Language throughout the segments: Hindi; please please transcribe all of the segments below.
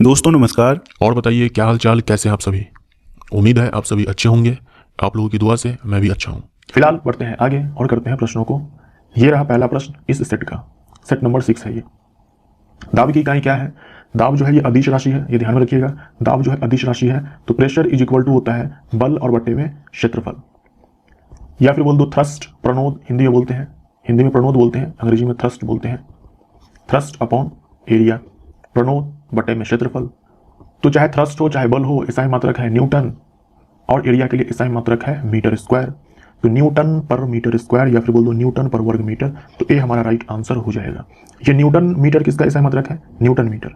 दोस्तों नमस्कार। और बताइए क्या हाल चाल, कैसे हैं आप सभी। उम्मीद है आप सभी अच्छे होंगे। आप लोगों की दुआ से मैं भी अच्छा हूँ। फिलहाल बढ़ते हैं आगे और करते हैं प्रश्नों को। ये रहा पहला प्रश्न इस सेट का। सेट नंबर 6 है ये। दाब की इकाई क्या है? दाब जो है ये अदिश राशि है, ये ध्यान में रखिएगा। दाब जो है अदिश राशि है तो प्रेशर इज इक्वल टू होता है बल और बट्टे में क्षेत्रफल। या फिर बोल दो थ्रस्ट, प्रणोद हिंदी में बोलते हैं, हिंदी में प्रणोद बोलते हैं, अंग्रेजी में थ्रस्ट बोलते हैं। थ्रस्ट अपॉन एरिया, प्रणोद बट्टे में क्षेत्रफल। तो चाहे थ्रस्ट हो चाहे बल हो, एसआई मात्रक है न्यूटन, और एरिया के लिए एसआई मात्रक है मीटर स्क्वायर। तो न्यूटन पर मीटर स्क्वायर या फिर बोल दो न्यूटन पर वर्ग मीटर, तो ए हमारा राइट आंसर हो जाएगा। ये न्यूटन मीटर किसका एसआई मात्रक है? Newton metre.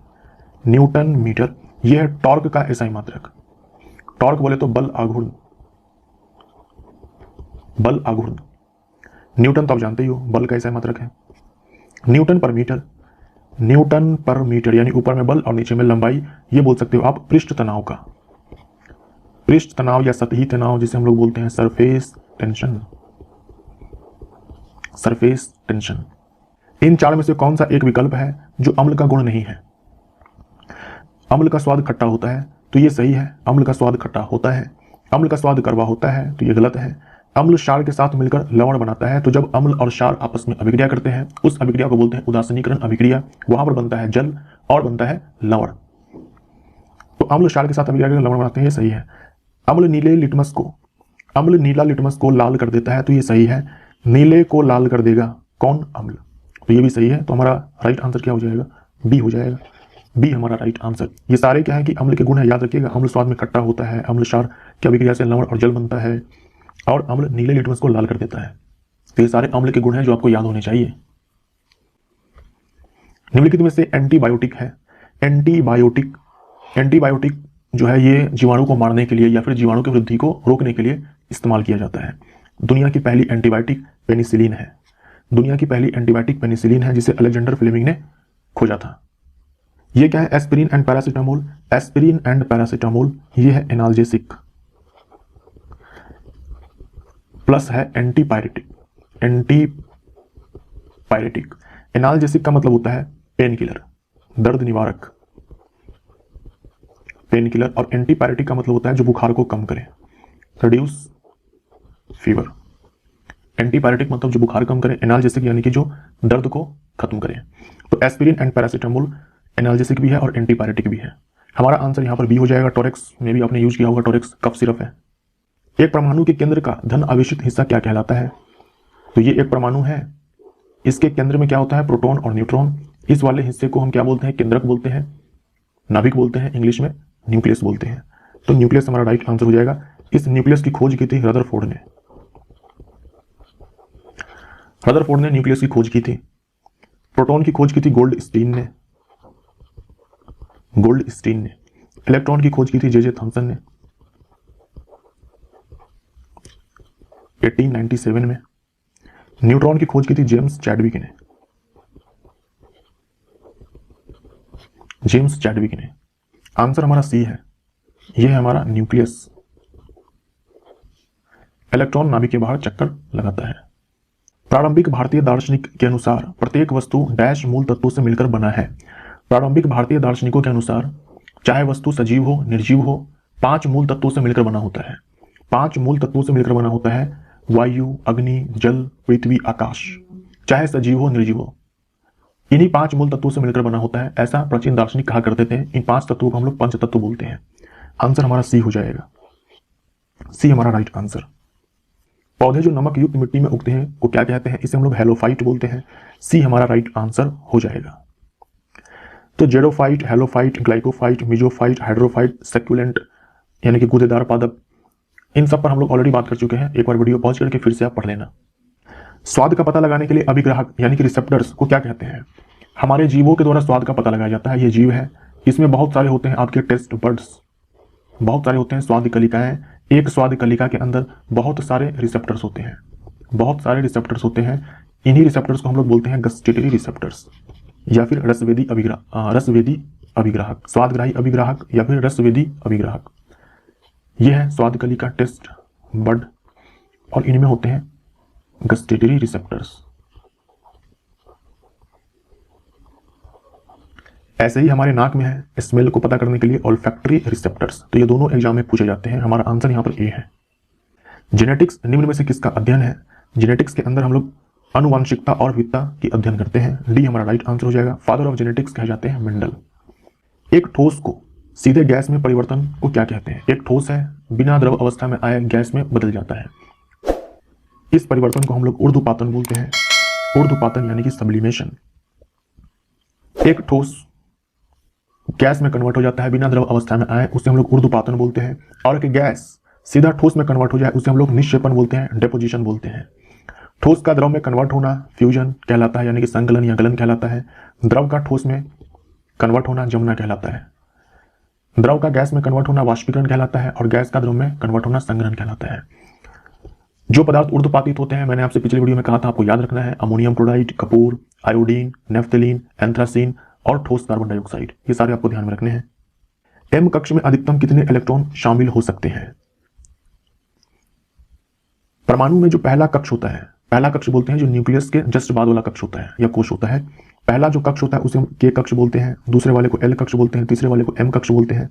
न्यूटन मीटर ये है टॉर्क का एसआई मात्रक। टॉर्क बोले तो बल आघूर्ण, बल आघूर्ण। न्यूटन तो आप जानते ही हो बल का एसआई मात्रक है। न्यूटन पर मीटर, न्यूटन पर मीटर यानी ऊपर में बल और नीचे में लंबाई, ये बोल सकते हो आप पृष्ठ तनाव का। पृष्ठ तनाव या सतही तनाव जिसे हम लोग बोलते हैं सरफेस टेंशन, सरफेस टेंशन। इन चार में से कौन सा एक विकल्प है जो अम्ल का गुण नहीं है? अम्ल का स्वाद खट्टा होता है तो ये सही है, अम्ल का स्वाद खट्टा होता है। अम्ल का स्वाद कड़वा होता है तो ये गलत है। अम्ल क्षार के साथ मिलकर लवण बनाता है, तो जब अम्ल और क्षार आपस में अभिक्रिया करते हैं उस अभिक्रिया को बोलते हैं उदासीनीकरण अभिक्रिया। वहां पर बनता है जल और बनता है लवण। तो अम्ल क्षार के साथ अभिक्रिया करके लवण बनाते हैं, ये सही है। अम्ल नीले लिटमस को, अम्ल नीला लिटमस को लाल कर देता है, तो ये सही है। नीले को लाल कर देगा कौन? अम्ल। तो ये भी सही है। तो हमारा राइट आंसर क्या हो जाएगा? बी हो जाएगा। बी हमारा राइट आंसर। ये सारे क्या है कि अम्ल के गुण है, याद रखिएगा। अम्ल स्वाद में खट्टा होता है, अम्ल क्षार की अभिक्रिया से लवण और जल बनता है, और अम्ल नीले लिटमस को लाल कर देता है। तो ये सारे अम्ल के गुण हैं जो आपको याद होने चाहिए। निम्नलिखित में से एंटीबायोटिक है। एंटीबायोटिक, एंटीबायोटिक जो है ये जीवाणु को मारने के लिए या फिर जीवाणु की वृद्धि को रोकने के लिए इस्तेमाल किया जाता है। दुनिया की पहली एंटीबायोटिक पेनिसिलिन है। दुनिया की पहली एंटीबायोटिक पेनिसिलिन है जिसे अलेक्जेंडर फ्लेमिंग ने खोजा था। ये क्या है? Aspirin and paracetamol. Aspirin and paracetamol ये है एनाल्जेसिक, प्लस है एंटीपायरेटिक। एंटीपायरेटिक, एनाल्जेसिक का मतलब होता है पेन किलर, दर्द निवारक, पेन किलर। और एंटीपायरेटिक का मतलब होता है जो बुखार को कम करे, रिड्यूस फीवर। एंटीपायरेटिक मतलब जो बुखार कम करे, एनाल्जेसिक यानी कि जो दर्द को खत्म करे। तो एस्पिरिन एंड पैरासिटामोल एनाल्जेसिक भी है और एंटीपायरेटिक भी है। हमारा आंसर यहां पर बी हो जाएगा। टोरेक्स में भी आपने यूज किया होगा, टोरेक्स कफ सिरप है। एक परमाणु के केंद्र का धन आवेशित हिस्सा क्या कहलाता है? तो ये एक परमाणु है, इसके केंद्र में क्या होता है? प्रोटॉन और न्यूट्रॉन। इस वाले हिस्से को हम क्या बोलते हैं? केंद्रक बोलते हैं, नाभिक बोलते हैं, इंग्लिश में न्यूक्लियस बोलते हैं। तो न्यूक्लियस हमारा राइट आंसर हो जाएगा। इस न्यूक्लियस की खोज की थी रदरफोर्ड ने। रदरफोर्ड ने न्यूक्लियस की खोज की थी। प्रोटॉन की खोज की थी गोल्डस्टीन ने, गोल्डस्टीन ने। इलेक्ट्रॉन की खोज की थी जे थॉमसन ने 1897 में। न्यूट्रॉन की खोज की थी जेम्स चैडविक ने, जेम्स चैडविक ने। आंसर हमारा सी है, यह है हमारा न्यूक्लियस। इलेक्ट्रॉन नाभिक के बाहर चक्कर लगाता है। प्रारंभिक भारतीय दार्शनिक के अनुसार प्रत्येक वस्तु डैश मूल तत्वों से मिलकर बना है। प्रारंभिक भारतीय दार्शनिकों के अनुसार चाहे वस्तु सजीव हो निर्जीव हो, 5 मूल तत्वों से मिलकर बना होता है। 5 मूल तत्वों से मिलकर बना होता है, वायु, अग्नि, जल, पृथ्वी, आकाश। चाहे सजीव हो निर्जीव हो, इन्हीं 5 मूल तत्वों से मिलकर बना होता है, ऐसा प्राचीन दार्शनिक कहा करते थे। इन 5 तत्वों को हम लोग पंच तत्व बोलते हैं। आंसर हमारा सी हो जाएगा। सी हमारा राइट आंसर। पौधे जो नमक युक्त मिट्टी में उगते हैं वो क्या कहते हैं? इसे हम लोग हेलोफाइट बोलते हैं। सी हमारा राइट आंसर हो जाएगा। तो जेडोफाइट, हेलोफाइट, ग्लाइकोफाइट, मिजोफाइट, हाइड्रोफाइट, सेक्युलेंट यानी कि गूदेदार पादप, इन सब पर हम लोग ऑलरेडी बात कर चुके हैं। एक बार वीडियो पॉज करके फिर से आप पढ़ लेना। स्वाद का पता लगाने के लिए अभिग्राहक यानी कि रिसेप्टर्स को क्या कहते हैं? हमारे जीवों के द्वारा स्वाद का पता लगाया जाता है। ये जीव है, इसमें बहुत सारे होते हैं आपके टेस्ट बर्ड्स, बहुत सारे होते हैं स्वाद कलिकाएं। एक स्वाद कलिका के अंदर बहुत सारे रिसेप्टर्स होते हैं, बहुत सारे रिसेप्टर्स होते हैं। इन्हीं रिसेप्टर्स को हम लोग बोलते हैं गस्टेटरी रिसेप्टर्स या फिर रसवेदी अभिग्राहक, स्वादग्राही अभिग्राहक या फिर रसवेदी अभिग्राहक। यह है स्वाद कलिका, टेस्ट बर्ड, और इनमें होते हैं गस्टेटरी रिसेप्टर्स। ऐसे ही हमारे नाक में है स्मेल को पता करने के लिए ऑल्फैक्टरी रिसेप्टर्स। तो ये दोनों एग्जाम में पूछे जाते हैं। हमारा आंसर यहाँ पर ए है। जेनेटिक्स निम्न में से किसका अध्ययन है? जेनेटिक्स के अंदर हम लोग आनुवांशिकता और विविधता की अध्ययन करते हैं। डी हमारा राइट आंसर हो जाएगा। फादर ऑफ जेनेटिक्स कहे जाते हैं मेंडल। एक ठोस को सीधे गैस में परिवर्तन को क्या कहते हैं? एक ठोस है, बिना द्रव अवस्था में आए गैस में बदल जाता है। इस परिवर्तन को हम लोग ऊर्ध्वपातन बोलते हैं। ऊर्ध्वपातन यानी कि सब्लिमेशन। एक ठोस गैस में कन्वर्ट हो जाता है बिना द्रव अवस्था में आए, उसे हम लोग ऊर्ध्वपातन बोलते हैं। और एक गैस सीधा ठोस में कन्वर्ट हो जाए उसे हम लोग निक्षेपण बोलते हैं, डेपोजिशन बोलते हैं। ठोस का द्रव में कन्वर्ट होना फ्यूजन कहलाता है, यानी कि संकलन या गलन कहलाता है। द्रव का ठोस में कन्वर्ट होना जमना कहलाता है। द्रव का गैस में कन्वर्ट होना वाष्पीकरण कहलाता है, और गैस का द्रव में कन्वर्ट होना संघनन कहलाता है। जो पदार्थ ऊर्ध्वपातित होते हैं, मैंने आपसे पिछले वीडियो में कहा था, आपको याद रखना है, ammonium chloride, Kapoor, iodine, naphthalene, anthracene और ठोस कार्बन डाइऑक्साइड, ये सारे आपको ध्यान में रखने हैं। एम कक्ष में अधिकतम कितने इलेक्ट्रॉन शामिल हो सकते हैं? परमाणु में जो पहला कक्ष होता है, पहला कक्ष बोलते हैं जो न्यूक्लियस के जस्ट बाद वाला कक्ष होता है या कोश होता है। पहला जो कक्ष होता है उसे हम के कक्ष बोलते हैं, दूसरे वाले को एल कक्ष बोलते हैं, तीसरे वाले को एम कक्ष बोलते हैं,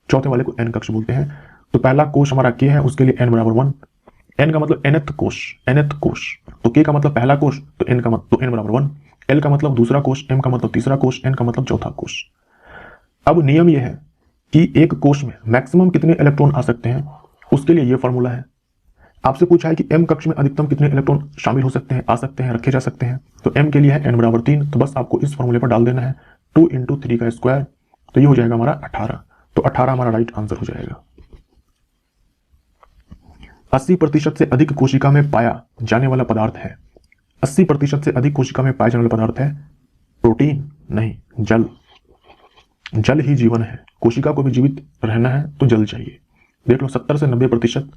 चौथे वाले को एन कक्ष बोलते हैं। तो पहला कोश हमारा के है, उसके लिए एन बराबर 1। एन का मतलब एनथ कोश, एनथ कोश। तो के का मतलब पहला कोश, तो एन का मतलब एन बराबर 1। एल का मतलब दूसरा कोश, एम का मतलब तीसरा कोश, एन का मतलब चौथा कोश। अब नियम यह है कि एक कोश में मैक्सिमम कितने इलेक्ट्रॉन आ सकते हैं, उसके लिए यह फॉर्मूला है। आपसे पूछा है कि एम कक्ष में अधिकतम कितने इलेक्ट्रॉन शामिल हो सकते हैं, आ सकते हैं, रखे जा सकते हैं। तो एम के लिए है एन बराबर 3। तो बस आपको इस फॉर्मूले पर डाल देना है 2 × 3 का स्क्वायर। तो ये हो जाएगा हमारा 18। तो 18 हमारा राइट आंसर हो जाएगा। 80% से अधिक कोशिका में पाया जाने वाला पदार्थ है। 80% से अधिक कोशिका में पाया जाने वाला पदार्थ है प्रोटीन नहीं, जल। जल ही जीवन है। कोशिका को भी जीवित रहना है तो जल चाहिए। देख लो 70 से 90%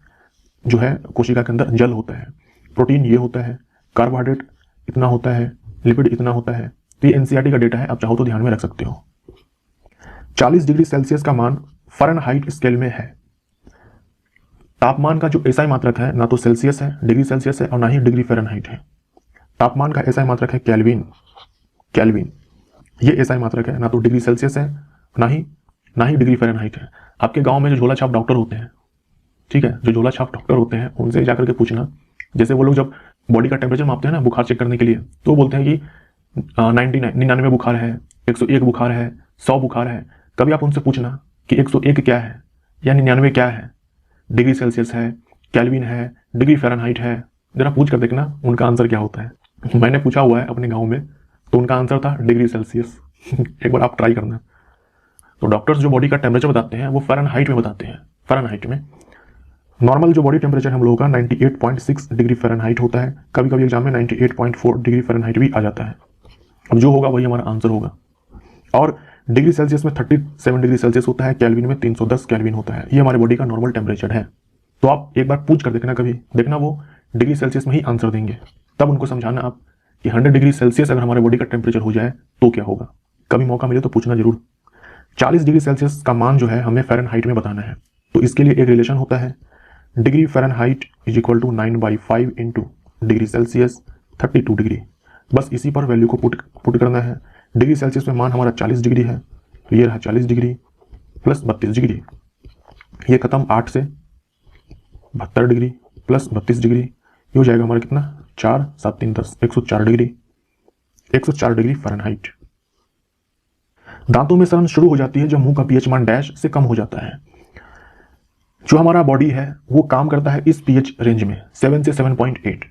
जो है कोशिका के अंदर जल होता है। प्रोटीन ये होता है, कार्बोहाइड्रेट इतना होता है, लिपिड इतना होता है। तो ये एनसीईआरटी का डेटा है, आप चाहो तो ध्यान में रख सकते हो। 40 डिग्री सेल्सियस का मान फ़ारेनहाइट स्केल में है। तापमान का जो एसआई मात्रक है ना तो सेल्सियस है, डिग्री सेल्सियस है, और ना ही डिग्री फ़ारेनहाइट है। तापमान का एसआई मात्रक है केल्विन। केल्विन ये एसआई मात्रक है, ना तो डिग्री सेल्सियस है, ना ही डिग्री फ़ारेनहाइट है। आपके गांव में जो झोला छाप डॉक्टर होते हैं, ठीक है, जो झोला छाप डॉक्टर होते हैं, उनसे जाकर के पूछना। जैसे वो लोग जब बॉडी का टेम्परेचर मापते हैं ना बुखार चेक करने के लिए, तो बोलते हैं कि 99 बुखार है, 101 बुखार है, 100 बुखार है। कभी आप उनसे पूछना कि 101 क्या है या 99 क्या है, डिग्री सेल्सियस है, केल्विन है, डिग्री फ़ारेनहाइट है, जरा पूछ कर देखना उनका आंसर क्या होता है। मैंने पूछा हुआ है अपने गाँव में, तो उनका आंसर था डिग्री सेल्सियस। एक बार आप ट्राई करना। तो डॉक्टर्स जो बॉडी का टेम्परेचर बताते हैं वो फ़ारेनहाइट में बताते हैं। फ़ारेनहाइट में नॉर्मल जो बॉडी टेम्परेचर हम लोगों का 98.6 डिग्री फ़ारेनहाइट होता है। कभी कभी एग्जाम में 98.4 डिग्री फ़ारेनहाइट भी आ जाता है। अब जो होगा वही हमारा आंसर होगा। और डिग्री सेल्सियस में 37 डिग्री सेल्सियस होता है, केल्विन में 310 केल्विन होता है। ये हमारे बॉडी का नॉर्मल टेम्परेचर है। तो आप एक बार पूछ कर देखना, कभी देखना वो डिग्री सेल्सियस में ही आंसर देंगे, तब उनको समझाना आप कि 100 डिग्री सेल्सियस अगर हमारे बॉडी का टेम्परेचर हो जाए तो क्या होगा। कभी मौका मिले तो पूछना जरूर। 40 डिग्री सेल्सियस का मान जो है हमें फ़ारेनहाइट में बताना है। तो इसके लिए एक रिलेशन होता है, degree Fahrenheit = 9/5 × degree Celsius 32 degree. बस इसी पर वैल्यू को पुट करना है। डिग्री सेल्सियस में मान हमारा 40 डिग्री है, तो ये रहा 40 डिग्री प्लस 32 डिग्री। ये खत्म 8 से 72 डिग्री प्लस 32 डिग्री, ये हो जाएगा हमारा कितना, 4 7 3 10, 104 डिग्री। 104 degree Fahrenheit. दांतों में सड़न शुरू हो जाती है जब मुंह का पीएच मान डैश से कम हो जाता है। जो हमारा बॉडी है वो काम करता है इस पीएच रेंज में 7 से 7.8।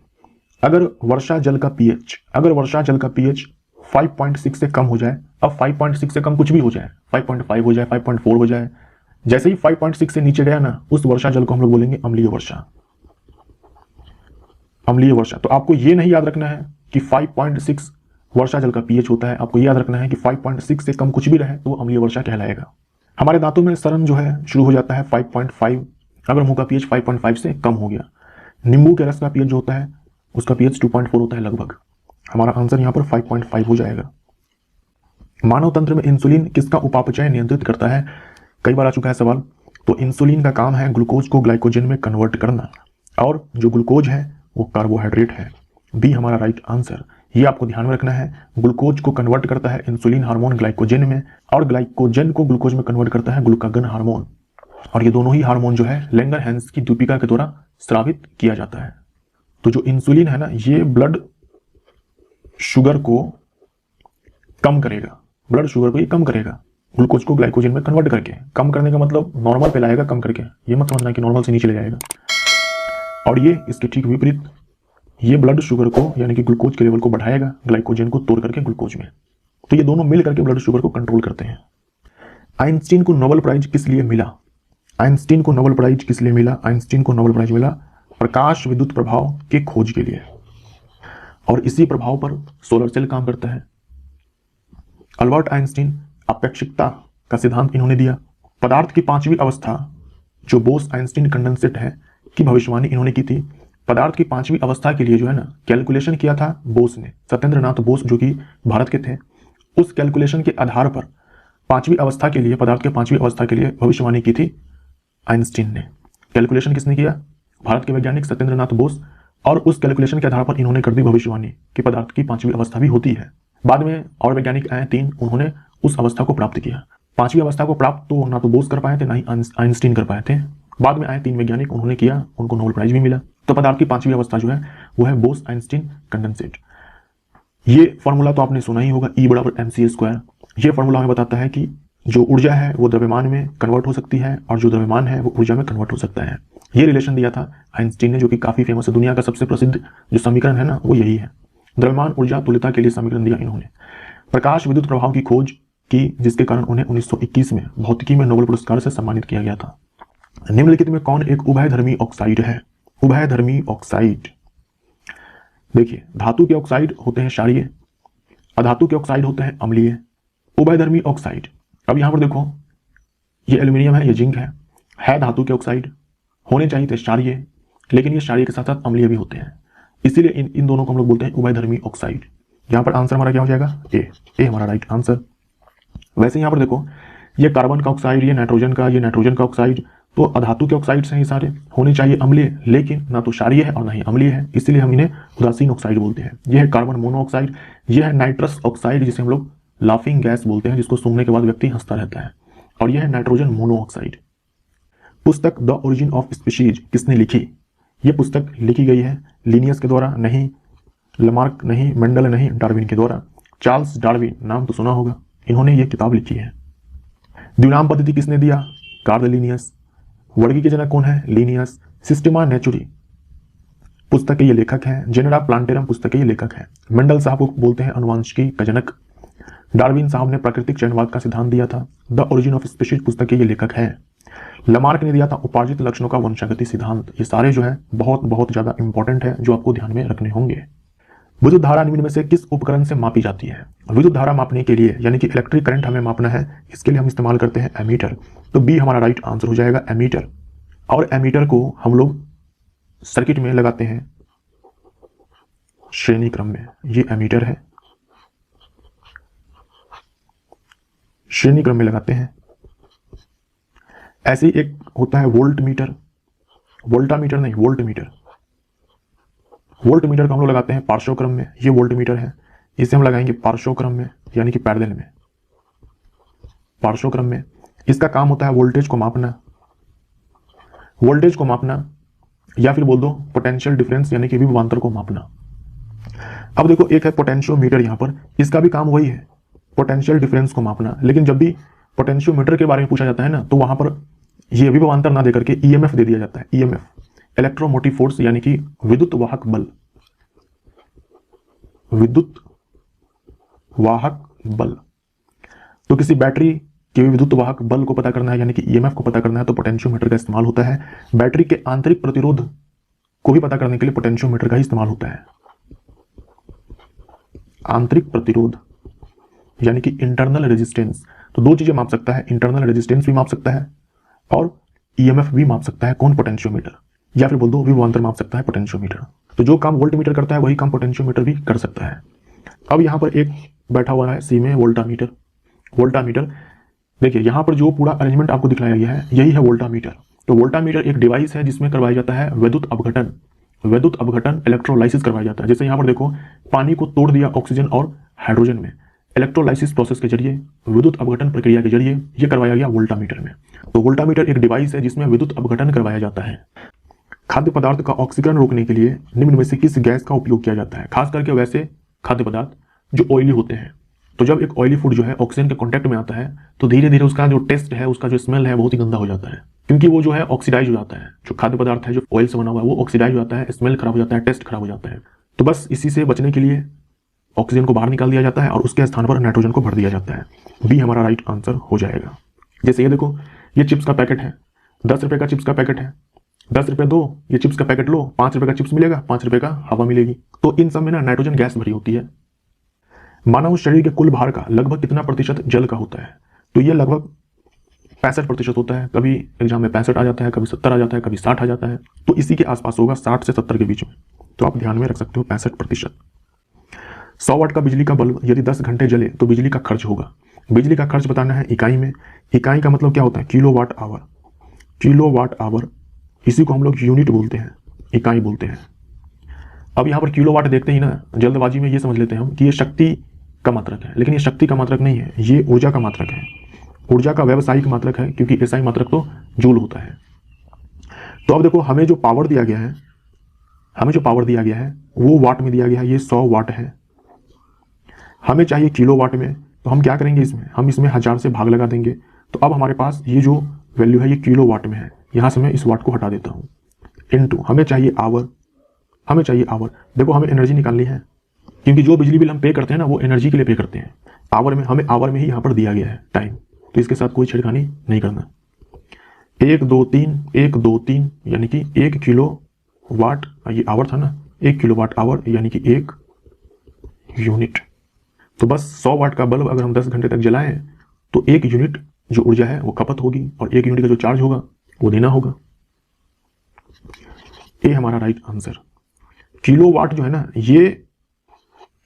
अगर वर्षा जल का पीएच 5.6 से कम हो जाए, अब 5.6 से कम कुछ भी हो जाए, 5.5 हो जाए, 5.4 हो जाए, जैसे ही 5.6 से नीचे गया ना, उस वर्षा जल को हम लोग बोलेंगे अम्लीय वर्षा। अम्लीय वर्षा। तो आपको ये नहीं याद रखना है कि 5.6 वर्षा जल का पीएच होता है, आपको याद रखना है कि 5.6 से कम कुछ भी रहे तो वो अम्लीय वर्षा कहलाएगा। हमारे दांतों में सड़न जो है शुरू हो जाता है 5.5, अगर मुंह का पीएच 5.5 से कम हो गया। नींबू के रस का पीएच जो होता है उसका पीएच 2.4 होता है लगभग। हमारा आंसर यहाँ पर 5.5 हो जाएगा। मानव तंत्र में इंसुलिन किसका उपापचय नियंत्रित करता है? कई बार आ चुका है सवाल। तो इंसुलिन का काम है ग्लूकोज को ग्लाइकोजन में कन्वर्ट करना, और जो ग्लूकोज है वो कार्बोहाइड्रेट है। बी हमारा राइट आंसर। ये आपको ध्यान में रखना है। ग्लूकोज को कन्वर्ट करता है इंसुलिन हार्मोन ग्लाइकोजन में, और ग्लाइकोजन को ग्लूकोज में कन्वर्ट करता है ग्लूकागन हार्मोन। और ये दोनों ही हार्मोन जो है लैंगर-हैंस की द्वीपिका के द्वारा स्रावित किया जाता है। तो जो इंसुलिन है ना, ये ब्लड शुगर को कम करेगा, ब्लड शुगर को ये कम करेगा, ग्लूकोज को ग्लाइकोजन में कन्वर्ट करके। कम करने का मतलब नॉर्मल पे लाएगा, कम करके। ये मत समझना कि नॉर्मल से नीचे ले जाएगा। और ये इसके ठीक विपरीत, ये ब्लड शुगर को यानी कि ग्लूकोज के लेवल को बढ़ाएगा, ग्लाइकोजन को तोड़ करके ग्लूकोज में। तो ये दोनों मिल करके ब्लड शुगर को कंट्रोल करते हैं। आइंस्टीन को नोबेल प्राइज किस लिए मिला? आइंस्टीन को नोबेल प्राइज किस लिए मिला? आइंस्टीन को नोबेल प्राइज मिला प्रकाश विद्युत प्रभाव के खोज के लिए, और इसी प्रभाव पर सोलर सेल काम करता है। अल्बर्ट आइंस्टीन अपेक्षिकता का सिद्धांत इन्होंने दिया। पदार्थ की पांचवी अवस्था जो बोस आइंस्टीन कंडेंसेट है की भविष्यवाणी इन्होंने की थी। पदार्थ की पांचवी अवस्था के लिए जो है ना कैलकुलेशन किया था बोस ने, सत्येंद्र नाथ बोस जो कि भारत के थे। उस कैलकुलेशन के आधार पर पांचवी अवस्था के लिए, पदार्थ के पांचवी अवस्था के लिए भविष्यवाणी की थी आइंस्टीन ने। कैलकुलेशन किसने किया? भारत के वैज्ञानिक सत्येंद्र नाथ बोस। और उस कैलकुलेशन के आधार पर इन्होंने कर दी भविष्यवाणी कि पदार्थ की पांचवी अवस्था भी होती है। बाद में और वैज्ञानिक आए 3, उन्होंने उस अवस्था को प्राप्त किया। पांचवी अवस्था को प्राप्त तो ना तो बोस कर पाए थे, ना ही आइंस्टीन कर पाए थे। बाद में आए 3 वैज्ञानिक, उन्होंने किया, उनको नोबेल प्राइज भी मिला। तो पदार्थ की पांचवी अवस्था जो है वो है बोस आइंस्टीन कंडेंसेट। ये फॉर्मूला तो आपने सुना ही होगा, E बराबर mc²। ये फॉर्मूला हमें बताता है कि जो ऊर्जा है वो द्रव्यमान में कन्वर्ट हो सकती है, और जो द्रव्यमान है वो ऊर्जा में कन्वर्ट हो सकता है। ये रिलेशन दिया था आइंस्टीन ने, जो कि काफी फेमस है। दुनिया का सबसे प्रसिद्ध जो समीकरण है ना वो यही है। द्रव्यमान ऊर्जा तुल्यता के लिए समीकरण दिया इन्होंने। प्रकाश विद्युत प्रभाव की खोज की, जिसके कारण उन्हें 1921 में भौतिकी में नोबेल पुरस्कार से सम्मानित किया गया था। निम्नलिखित में कौन एक उभयधर्मी ऑक्साइड है? उभयधर्मी ऑक्साइड, देखिए धातु के ऑक्साइड होते हैं क्षारीय, अधातु के ऑक्साइड होते हैं अम्लीय। उभयधर्मी ऑक्साइड, अब यहां पर देखो ये एल्यूमिनियम है, ये जिंक है धातु के ऑक्साइड, होने चाहिए थे क्षारीय, लेकिन ये क्षारीय के साथ साथ अम्लीय भी होते हैं, इसीलिए इन दोनों को हम लोग बोलते हैं उभयधर्मी ऑक्साइड। यहां पर आंसर हमारा क्या हो जाएगा? ए हमारा राइट आंसर। वैसे यहां पर देखो ये कार्बन का ऑक्साइड, ये नाइट्रोजन का ऑक्साइड, तो अधातु के ऑक्साइड्स हैं ये सारे, होने चाहिए अम्लीय, लेकिन ना तो क्षारीय है और ना ही अम्लीय है, इसीलिए हम इन्हें उदासीन ऑक्साइड बोलते हैं। यह है कार्बन मोनोऑक्साइड, यह है नाइट्रस ऑक्साइड जिसे हम लोग लाफिंग गैस बोलते हैं, जिसको सूंघने के बाद व्यक्ति हंसता रहता है, और यह है नाइट्रोजन मोनोऑक्साइड। पुस्तक द ओरिजिन ऑफ स्पीशीज किसने लिखी? यह पुस्तक लिखी गई है लिनियस के द्वारा, नहीं लमार्क, नहीं मेंडल, नहीं डार्विन के द्वारा। चार्ल्स डार्विन नाम तो सुना होगा, इन्होंने ये किताब लिखी है। द्विनाम पद्धति किसने दिया? Karl Linnaeus. वर्गी के जनक कौन है? लिनियस। सिस्टेमा नेचुरी पुस्तक के ये लेखक हैं। जेनेरा प्लांटेरम पुस्तक के ये लेखक हैं। मेंडल साहब को बोलते हैं अनुवांशिकी का जनक। डार्विन साहब ने प्राकृतिक चयनवाद का सिद्धांत दिया था। द ओरिजिन ऑफ स्पीशीज पुस्तक के ये लेखक हैं। लमार्क ने दिया था उपार्जित लक्षणों का वंशागति सिद्धांत। ये सारे जो है बहुत ज्यादा इंपॉर्टेंट है, जो आपको ध्यान में रखने होंगे। विद्युत धारा निम्न में से किस उपकरण से मापी जाती है? विद्युत धारा मापने के लिए, यानी कि इलेक्ट्रिक करंट हमें मापना है, इसके लिए हम इस्तेमाल करते हैं एमीटर। तो बी हमारा राइट आंसर हो जाएगा, एमीटर। और एमीटर को हम लोग सर्किट में लगाते हैं श्रेणी क्रम में। ये एमीटर है, श्रेणी क्रम में लगाते हैं। ऐसे ही एक होता है वोल्ट मीटर, वोल्टा मीटर नहीं, वोल्ट मीटर। वोल्ट मीटर को हम लोग लगाते हैं पार्श्व क्रम में। ये वोल्ट मीटर है, इसे हम लगाएंगे पार्श्व क्रम में, यानी कि पैरेलल में, पार्श्व क्रम में। इसका काम होता है वोल्टेज को मापना, वोल्टेज को मापना, या फिर बोल दो पोटेंशियल डिफरेंस यानी कि विभवांतर को मापना। अब देखो एक है पोटेंशियोमीटर, यहां पर इसका भी काम वही है, पोटेंशियल डिफरेंस को मापना। लेकिन जब भी पोटेंशियोमीटर के बारे में पूछा जाता है ना, तो वहां पर ये विभवांतर ना देकर के ईएमएफ दे दिया जाता है। ईएमएफ इलेक्ट्रोमोटिव फोर्स, यानी कि विद्युत वाहक बल, विद्युत वाहक बल। तो किसी बैटरी के विद्युत वाहक बल को पता करना है, यानी कि ईएमएफ को पता करना है, तो पोटेंशियोमीटर का इस्तेमाल होता है। बैटरी के आंतरिक प्रतिरोध को भी पता करने के लिए पोटेंशियोमीटर का ही इस्तेमाल होता है। आंतरिक प्रतिरोध यानी कि इंटरनल रेजिस्टेंस। तो दो चीजें माप सकता है, इंटरनल रेजिस्टेंस भी माप सकता है और ईएमएफ भी माप सकता है। कौन? पोटेंशियोमीटर। या फिर बोल दो विभवांतर माप सकता है पोटेंशियोमीटर। तो जो काम वोल्ट मीटर करता है वही काम पोटेंशियोमीटर भी कर सकता है। अब यहां पर एक बैठा हुआ है सी में वोल्टामीटर। वोल्टामीटर देखिए, यहां पर जो पूरा अरेंजमेंट आपको दिखलाया गया है यही है वोल्टामीटर। तो वोल्टामीटर एक डिवाइस है जिसमें करवाया जाता है विद्युत अपघटन। विद्युत अपघटन इलेक्ट्रोलाइसिस करवाया जाता है। जैसे यहाँ पर देखो, पानी को तोड़ दिया ऑक्सीजन और हाइड्रोजन में, इलेक्ट्रोलाइसिस प्रोसेस के जरिए, विद्युत अपघटन प्रक्रिया के जरिए ये करवाया गया वोल्टामीटर में। तो वोल्टामीटर एक डिवाइस है जिसमें विद्युत अपघटन करवाया जाता है। खाद्य पदार्थ का ऑक्सीकरण रोकने के लिए निम्न में से किस गैस का उपयोग किया जाता है? खास करके वैसे खाद्य पदार्थ जो ऑयली होते हैं। तो जब एक ऑयली फूड जो है ऑक्सीजन के कांटेक्ट में आता है तो धीरे धीरे उसका जो टेस्ट है, उसका जो स्मेल है बहुत ही गंदा हो जाता है, क्योंकि वो जो है ऑक्सीडाइज हो जाता है। जो खाद्य पदार्थ है जो ऑयल से बना हुआ है वो ऑक्सीडाइज हो जाता है, स्मेल खराब हो जाता है, टेस्ट खराब हो जाता है। तो बस इसी से बचने के लिए ऑक्सीजन को बाहर निकाल दिया जाता है और उसके स्थान पर नाइट्रोजन को भर दिया जाता है। बी हमारा राइट आंसर हो जाएगा। जैसे ये देखो, ये चिप्स का पैकेट है, 10 रुपए का चिप्स का पैकेट है, 10 रुपए दो, ये चिप्स का पैकेट लो, 5 रुपए का चिप्स मिलेगा, 5 रुपए का हवा मिलेगी। तो इन सब में ना नाइट्रोजन गैस भरी होती है। मानव शरीर के कुल भार का लगभग कितना प्रतिशत जल का होता है? तो ये लगभग 65% होता है। कभी एग्जाम में 65 आ जाता है, कभी 70 आ जाता है, कभी 60 आ जाता है। तो इसी के आसपास होगा, 60 से 70 के बीच में। तो आप ध्यान में रख सकते हो 65%। 100 वाट का बिजली का बल्ब यदि 10 घंटे जले तो बिजली का खर्च होगा। बिजली का खर्च बताना है इकाई में। इकाई का मतलब क्या होता है? Kilo watt hour. Kilo watt hour, इसी को हम लोग यूनिट बोलते हैं, इकाई बोलते हैं। अब यहाँ पर किलो वाट देखते ही ना जल्दबाजी में ये समझ लेते हैं हम कि ये शक्ति का मात्रक है, लेकिन ये शक्ति का मात्रक नहीं है, ये ऊर्जा का मात्रक है। ऊर्जा का व्यावसायिक मात्रक है, क्योंकि एसआई मात्रक तो जूल होता है। तो अब देखो, हमें जो पावर दिया गया है, हमें जो पावर दिया गया है वो वाट में दिया गया है, ये 100 वाट है। हमें चाहिए किलो वाट में, तो हम क्या करेंगे इसमें, हम इसमें 1000 से भाग लगा देंगे। तो अब हमारे पास ये जो वैल्यू है ये किलो वाट में है, यहाँ से मैं इस वाट को हटा देता हूँ। इनटू हमें चाहिए आवर, हमें चाहिए आवर। देखो हमें एनर्जी निकालनी है, क्योंकि जो बिजली बिल हम पे करते हैं ना वो एनर्जी के लिए पे करते हैं। आवर में, हमें आवर में ही यहाँ पर दिया गया है टाइम, तो इसके साथ कोई छेड़खानी नहीं करना। 1 2 3 1 2 3 यानी कि 1 किलो वाट, ये आवर था ना, 1 किलो वाट आवर यानी कि 1 यूनिट। तो बस 100 वाट का बल्ब अगर हम 10 घंटे तक जलाएं तो 1 यूनिट जो ऊर्जा है वो खपत होगी, और 1 यूनिट का जो चार्ज होगा वो देना होगा। ये हमारा राइट आंसर। किलो वाट जो है ना ये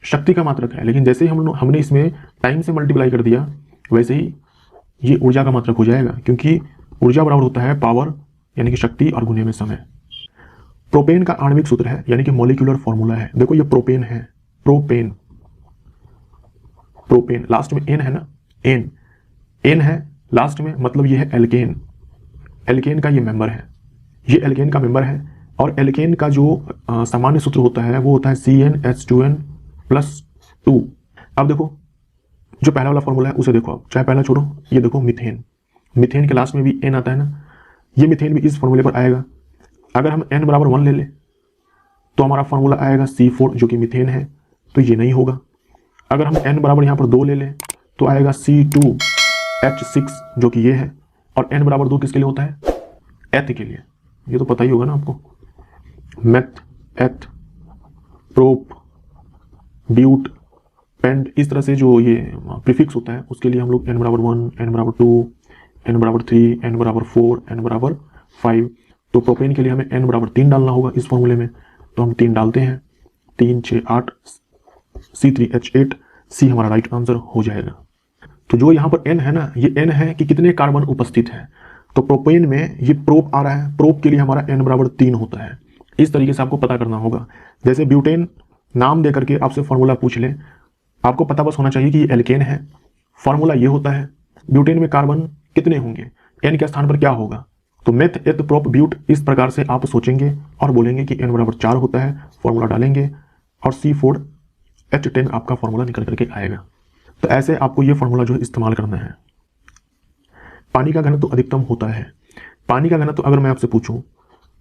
शक्ति का मात्रक है, लेकिन जैसे ही हमने इसमें टाइम से मल्टीप्लाई कर दिया वैसे ही ये ऊर्जा का मात्रक हो जाएगा, क्योंकि ऊर्जा बराबर होता है पावर यानी कि शक्ति और गुने में समय। प्रोपेन का आणविक सूत्र है यानी कि मॉलिक्यूलर फॉर्मूला है। देखो ये प्रोपेन है, प्रोपेन, प्रोपेन लास्ट में एन है ना, एन, एन है लास्ट में, मतलब ये है एल्केन। एल्केन का ये मेंबर है, ये एल्केन का मेंबर है। और एल्केन का जो सामान्य सूत्र होता है वो होता है CnH2n+2। अब देखो जो पहला वाला फॉर्मूला है उसे देखो, अब चाहे पहला छोड़ो, ये देखो मीथेन, मीथेन के लास्ट में भी एन आता है ना, ये मीथेन भी इस फॉर्मूले पर आएगा। अगर हम n बराबर 1 ले लें तो हमारा फॉर्मूला आएगा C4 जो कि मीथेन है, तो ये नहीं होगा। अगर हम n बराबर यहाँ पर 2 ले लें तो आएगा C2H6 जो कि ये है, और n बराबर 2 किसके लिए होता है? एथ के लिए, ये तो पता ही होगा ना आपको। मेथ, एथ, प्रोप, ब्यूट, पेंट, इस तरह से जो ये प्रीफिक्स होता है उसके लिए हम लोग n बराबर 1, n बराबर 2, n बराबर 3, n बराबर 4, n बराबर 5। तो प्रोपेन के लिए हमें n बराबर 3 डालना होगा इस फॉर्मूले में, तो हम 3 डालते हैं, 3 6 8, C3H8, C हमारा राइट आंसर हो जाएगा। तो जो यहाँ पर n है ना, ये n है कि कितने कार्बन उपस्थित हैं। तो प्रोपेन में ये प्रोप आ रहा है, प्रोप के लिए हमारा n बराबर 3 होता है। इस तरीके से आपको पता करना होगा। जैसे ब्यूटेन नाम दे करके आपसे फॉर्मूला पूछ ले, आपको पता बस होना चाहिए कि ये एल्केन है, फॉर्मूला ये होता है। ब्यूटेन में कार्बन कितने होंगे, n के स्थान पर क्या होगा। तो मेथ, एथ, प्रोप, ब्यूट, इस प्रकार से आप सोचेंगे और बोलेंगे कि n बराबर 4 होता है, फॉर्मूला डालेंगे और C4H10 आपका फॉर्मूला निकल करके आएगा। तो ऐसे आपको ये फॉर्मूला जो है इस्तेमाल करना है। पानी का घनत्व अधिकतम होता है। पानी का घनत्व अगर मैं आपसे पूछूं,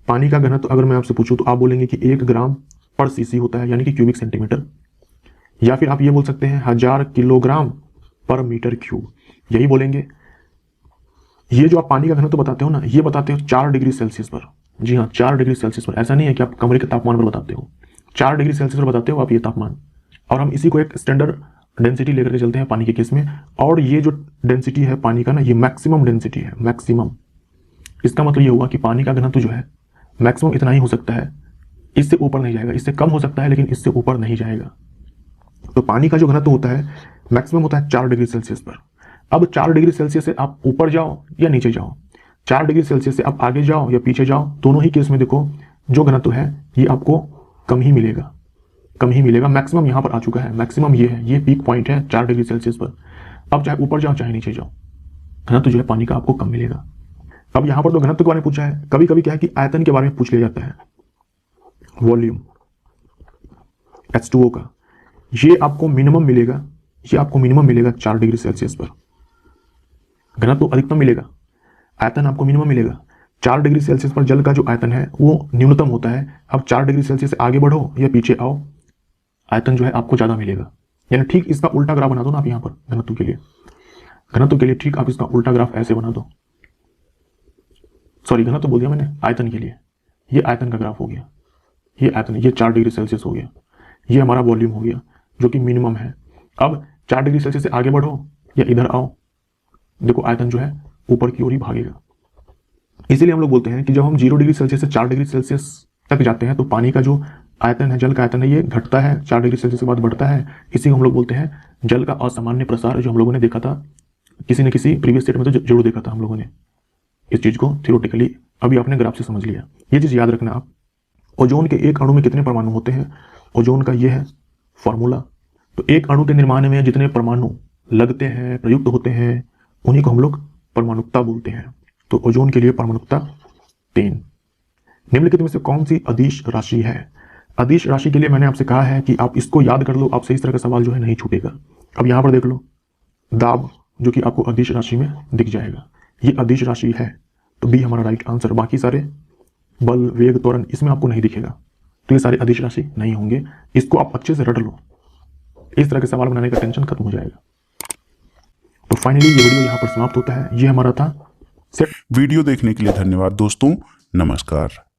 पानी का घनत्व अगर मैं आपसे पूछूं तो आप बोलेंगे कि 1 ग्राम पर सीसी होता है, यानी कि क्यूबिक सेंटीमीटर, या फिर आप ये बोल सकते हैं 1000 किलोग्राम पर मीटर क्यूब, यही बोलेंगे। ये जो आप पानी का घनत्व बताते हो ना, ये बताते हो 4 डिग्री सेल्सियस पर। जी हाँ, 4 डिग्री सेल्सियस पर। ऐसा नहीं है कि आप कमरे के तापमान पर बताते हो, 4 डिग्री सेल्सियस पर बताते हो आप ये तापमान। और हम इसी को एक स्टैंडर्ड डेंसिटी लेकर के चलते हैं पानी के केस में। और ये जो डेंसिटी है पानी का ना, ये मैक्सिमम डेंसिटी है, मैक्सिमम। इसका मतलब ये हुआ कि पानी का घनत्व जो है मैक्सिमम इतना ही हो सकता है, इससे ऊपर नहीं जाएगा। इससे कम हो सकता है लेकिन इससे ऊपर नहीं जाएगा। तो पानी का जो घनत्व होता है मैक्सिमम होता है 4 डिग्री सेल्सियस पर। अब 4 डिग्री सेल्सियस से आप ऊपर जाओ या नीचे जाओ, 4 डिग्री सेल्सियस से आप आगे जाओ या पीछे जाओ, दोनों ही केस में देखो जो घनत्व है ये आपको कम ही मिलेगा, कम ही मिलेगा। मैक्सिमम यहाँ पर आ चुका है, मैक्सिमम ये है, ये पीक पॉइंट है 4 डिग्री सेल्सियस पर। अब चाहे ऊपर जाओ चाहे नीचे जाओ, घनत्व जो है पानी का आपको कम मिलेगा। अब यहाँ पर तो घनत्व के बारे में पूछा है, कभी कभी क्या है कि आयतन के बारे में पूछ लिया जाता है, वॉल्यूम H2O का, ये आपको मिनिमम मिलेगा, ये आपको मिनिमम मिलेगा 4 डिग्री सेल्सियस पर। घनत्व अधिकतम मिलेगा, आयतन आपको मिनिमम मिलेगा। 4 डिग्री सेल्सियस पर जल का जो आयतन है वो न्यूनतम होता है। अब 4 डिग्री सेल्सियस से आगे बढ़ो या पीछे आओ, आयतन जो है आपको ज़्यादा मिलेगा। यानी ठीक इसका उल्टा ग्राफ बना दो ना आप यहाँ पर घनत्व के लिए, घनत्व के लिए ठीक आप इसका उल्टा ग्राफ ऐसे बना दो। सॉरी, घनत्व बोल दिया मैंने, आयतन के लिए ये आयतन का ग्राफ हो गया, ये आयतन, ये 4 डिग्री सेल्सियस हो गया, ये हमारा वॉल्यूम हो गया जो कि मिनिमम है। अब 4 डिग्री सेल्सियस से आगे बढ़ो या इधर आओ, देखो आयतन जो है ऊपर की ओर ही भागेगा। इसीलिए हम लोग बोलते हैं कि जब हम 0 डिग्री सेल्सियस से 4 डिग्री सेल्सियस तक जाते हैं तो पानी का जो आयतन है, जल का आयतन है, ये घटता है, 4 डिग्री सेल्सियस के बाद बढ़ता है। इसी को हम लोग बोलते हैं जल का असामान्य प्रसार, जो हम लोगों ने देखा था किसी न किसी प्रीवियस सेट में, तो जरूर देखा था हम लोगों ने इस चीज़ को थ्योरेटिकली। अभी आपने ग्राफ से समझ लिया, ये चीज़ याद रखना आप। ओजोन के एक अणु में कितने परमाणु होते हैं, ओजोन का ये है फॉर्मूला। तो एक अणु के निर्माण में जितने परमाणु लगते हैं, प्रयुक्त होते हैं, उन्हीं को हम लोग परमाणुकता बोलते हैं। तो ओजोन के लिए परमाणुकता 3। निम्नलिखित में से कौन सी अदिश राशि है? अदिश राशि के लिए मैंने आपसे कहा है कि आप इसको याद कर लो, आपसे इस तरह का सवाल जो है नहीं छूटेगा। अब यहाँ पर देख लो, दाब जो कि आपको अदिश राशि में दिख जाएगा, ये अदिश राशि है, तो बी हमारा राइट आंसर। बाकी सारे बल, वेग, त्वरण इसमें आपको नहीं दिखेगा, तो ये सारे अदिश राशि नहीं होंगे। इसको आप अच्छे से रट लो, इस तरह के सवाल बनाने का टेंशन खत्म हो जाएगा। तो फाइनली ये वीडियो यहाँ पर समाप्त होता है। ये हमारा था सेट। वीडियो देखने के लिए धन्यवाद दोस्तों, नमस्कार।